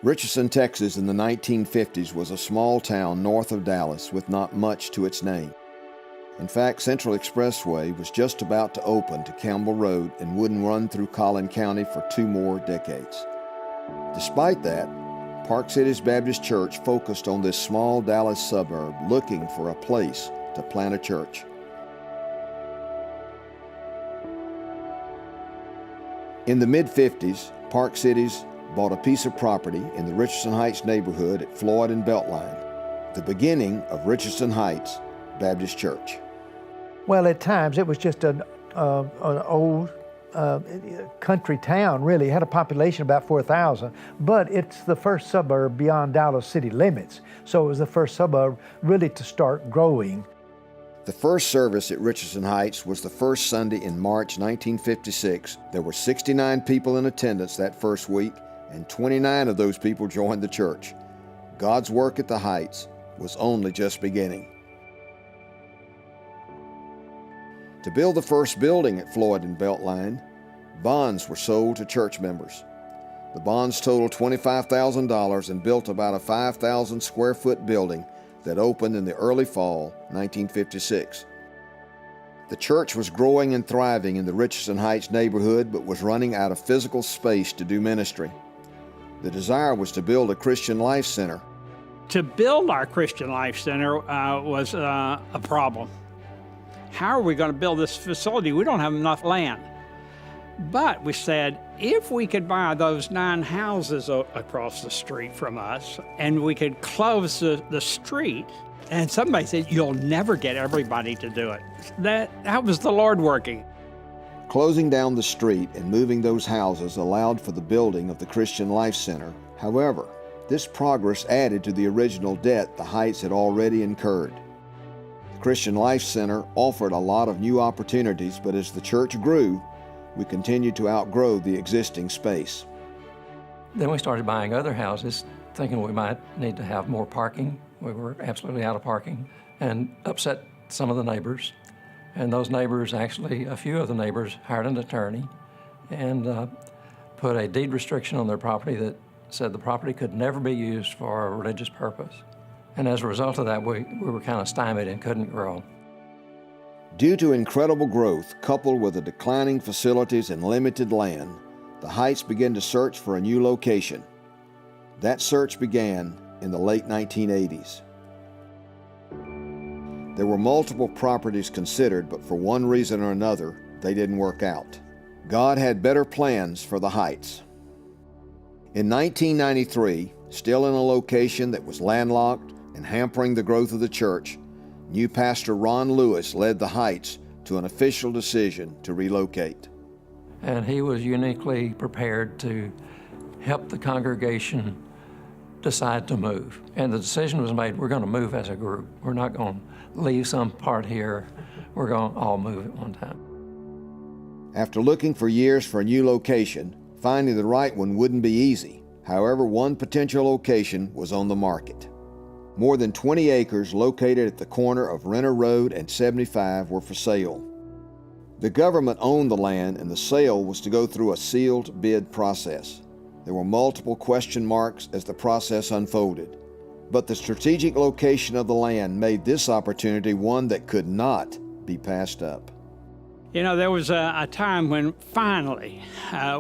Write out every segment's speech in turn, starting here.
Richardson, Texas in the 1950s was a small town north of Dallas with not much to its name. In fact, Central Expressway was just about to open to Campbell Road and wouldn't run through Collin County for 2 more decades. Despite that, Park Cities Baptist Church focused on this small Dallas suburb looking for a place to plant a church. In the mid-50s, Park Cities bought a piece of property in the Richardson Heights neighborhood at Floyd and Beltline, the beginning of Richardson Heights Baptist Church. Well, at times it was just an old country town, really. It had a population of about 4,000, but it's the first suburb beyond Dallas city limits. So it was the first suburb really to start growing. The first service at Richardson Heights was the first Sunday in March 1956. There were 69 people in attendance that first week, and 29 of those people joined the church. God's work at the Heights was only just beginning. To build the first building at Floyd and Beltline, bonds were sold to church members. The bonds totaled $25,000 and built about a 5,000 square foot building that opened in the early fall 1956. The church was growing and thriving in the Richardson Heights neighborhood, but was running out of physical space to do ministry. The desire was to build a Christian Life Center. To build our Christian Life Center was a problem. How are we going to build this facility? We don't have enough land. But we said, if we could buy those 9 houses across the street from us, and we could close the street, and somebody said, you'll never get everybody to do it. That was the Lord working. Closing down the street and moving those houses allowed for the building of the Christian Life Center. However, this progress added to the original debt the Heights had already incurred. The Christian Life Center offered a lot of new opportunities, but as the church grew, we continued to outgrow the existing space. Then we started buying other houses, thinking we might need to have more parking. We were absolutely out of parking, and upset some of the neighbors. And those neighbors, actually, a few of the neighbors hired an attorney and put a deed restriction on their property that said the property could never be used for a religious purpose. And as a result of that, we were kind of stymied and couldn't grow. Due to incredible growth, coupled with the declining facilities and limited land, the Heights began to search for a new location. That search began in the late 1980s. There were multiple properties considered, but for one reason or another, they didn't work out. God had better plans for the Heights. In 1993, still in a location that was landlocked and hampering the growth of the church, new pastor Ron Lewis led the Heights to an official decision to relocate. And he was uniquely prepared to help the congregation decide to move. And the decision was made, we're going to move as a group. We're not going to leave some part here. We're going to all move at one time. After looking for years for a new location, finding the right one wouldn't be easy. However, one potential location was on the market. More than 20 acres located at the corner of Renner Road and 75 were for sale. The government owned the land, and the sale was to go through a sealed bid process. There were multiple question marks as the process unfolded, but the strategic location of the land made this opportunity one that could not be passed up. You know, there was a time when finally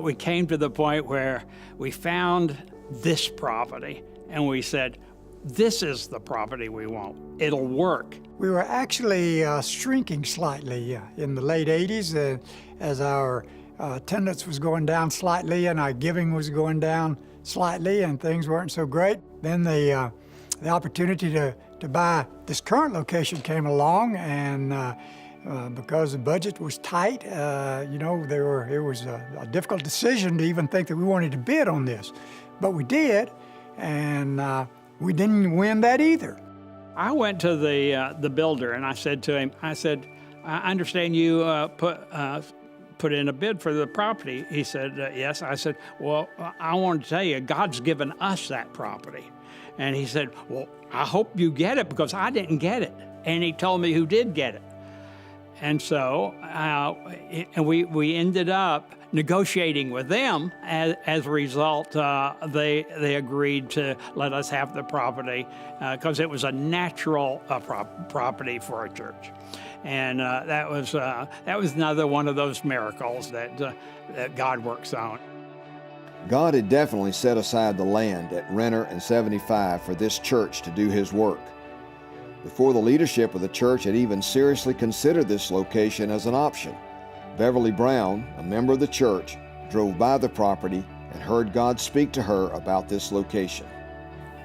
we came to the point where we found this property, and we said, this is the property we want. It'll work. We were actually shrinking slightly in the late 80s as our attendance was going down slightly and our giving was going down slightly and things weren't so great. Then the opportunity to buy this current location came along, and because the budget was tight, it was a difficult decision to even think that we wanted to bid on this. But we did, and we didn't win that either. I went to the builder and I said to him, I understand you put in a bid for the property. He said, yes. I said, well, I want to tell you, God's given us that property. And he said, well, I hope you get it because I didn't get it. And he told me who did get it. And so we ended up negotiating with them. As a result, they agreed to let us have the property because it was a natural property for a church. And that was another one of those miracles that God works on. God had definitely set aside the land at Renner and 75 for this church to do His work. Before the leadership of the church had even seriously considered this location as an option, Beverly Brown, a member of the church, drove by the property and heard God speak to her about this location.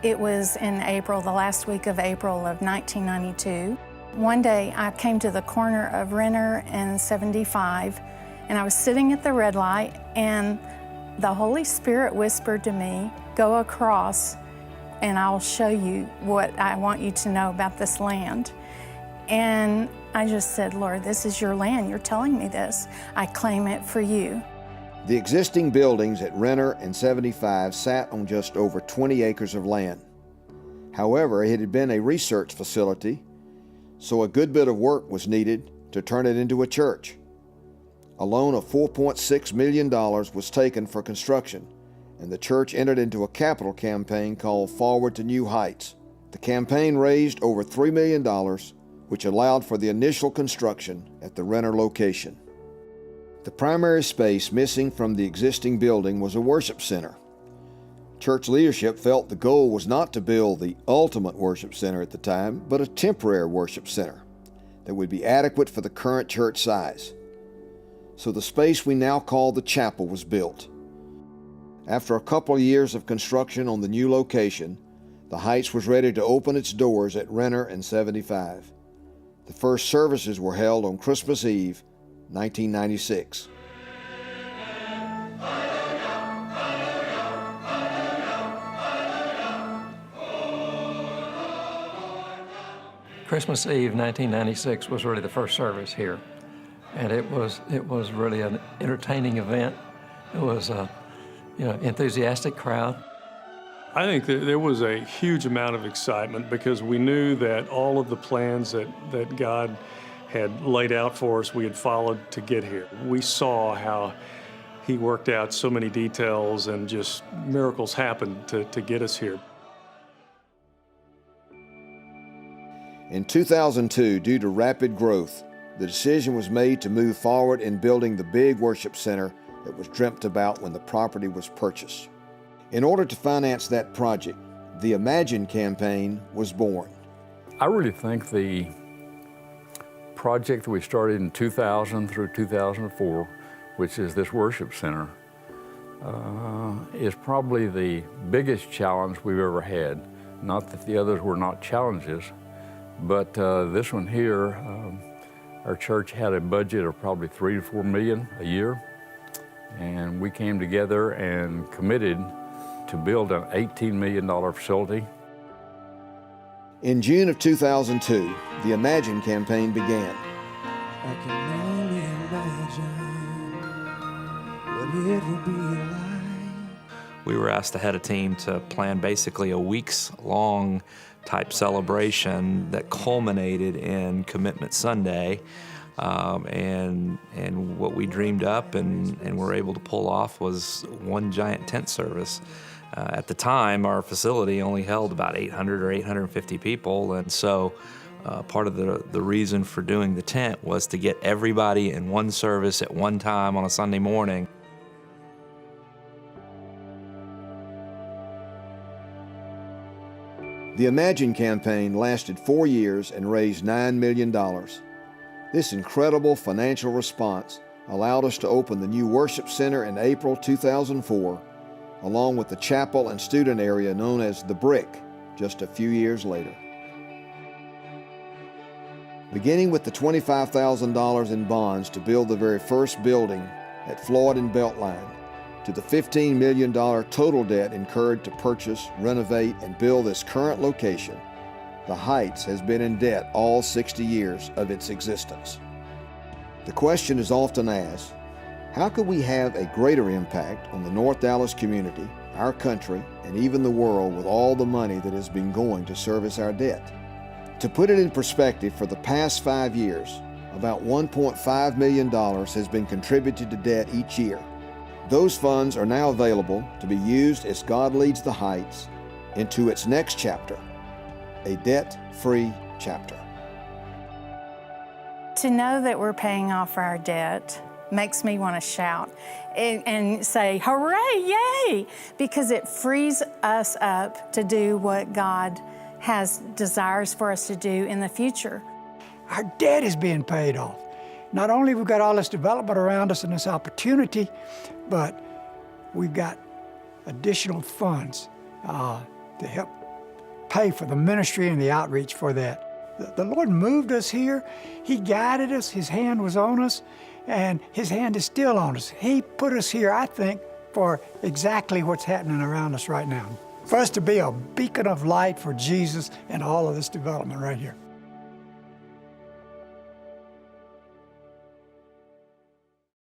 It was in April, the last week of April of 1992. One day I came to the corner of Renner and 75, and I was sitting at the red light, and the Holy Spirit whispered to me, "Go across and I'll show you what I want you to know about this land." And I just said, "Lord, this is your land. You're telling me this. I claim it for you." The existing buildings at Renner and 75 sat on just over 20 acres of land. However, it had been a research facility, so a good bit of work was needed to turn it into a church. A loan of $4.6 million was taken for construction, and the church entered into a capital campaign called Forward to New Heights. The campaign raised over $3 million, which allowed for the initial construction at the Renner location. The primary space missing from the existing building was a worship center. Church leadership felt the goal was not to build the ultimate worship center at the time, but a temporary worship center that would be adequate for the current church size. So the space we now call the chapel was built. After a couple of years of construction on the new location, the Heights was ready to open its doors at Renner and 75. The first services were held on Christmas Eve, 1996. Christmas Eve 1996 was really the first service here, and it was really an entertaining event. It was a enthusiastic crowd. I think that there was a huge amount of excitement because we knew that all of the plans that God had laid out for us, we had followed to get here. We saw how He worked out so many details and just miracles happened to get us here. In 2002, due to rapid growth, the decision was made to move forward in building the big worship center that was dreamt about when the property was purchased. In order to finance that project, the Imagine campaign was born. I really think the project that we started in 2000 through 2004, which is this worship center, is probably the biggest challenge we've ever had. Not that the others were not challenges, but this one here, our church had a budget of probably $3 to $4 million a year, and we came together and committed to build an $18 million facility. In June of 2002, the Imagine campaign began. I can only imagine what it will be like. We were asked to head a team to plan basically a weeks-long type celebration that culminated in Commitment Sunday. And what we dreamed up and were able to pull off was one giant tent service. At the time, our facility only held about 800 or 850 people, and so part of the reason for doing the tent was to get everybody in one service at one time on a Sunday morning. The Imagine campaign lasted 4 years and raised $9 million. This incredible financial response allowed us to open the new worship center in April 2004, along with the chapel and student area known as The Brick just a few years later. Beginning with the $25,000 in bonds to build the very first building at Floyd and Beltline, to the $15 million total debt incurred to purchase, renovate, and build this current location, the Heights has been in debt all 60 years of its existence. The question is often asked, how could we have a greater impact on the North Dallas community, our country, and even the world with all the money that has been going to service our debt? To put it in perspective, for the past 5 years, about $1.5 million has been contributed to debt each year. Those funds are now available to be used as God leads the Heights into its next chapter, a debt-free chapter. To know that we're paying off our debt makes me want to shout and say, hooray, yay, because it frees us up to do what God has desires for us to do in the future. Our debt is being paid off. Not only we've got all this development around us and this opportunity, but we've got additional funds to help pay for the ministry and the outreach for that. The Lord moved us here. He guided us. His hand was on us, and His hand is still on us. He put us here, I think, for exactly what's happening around us right now. For us to be a beacon of light for Jesus and all of this development right here.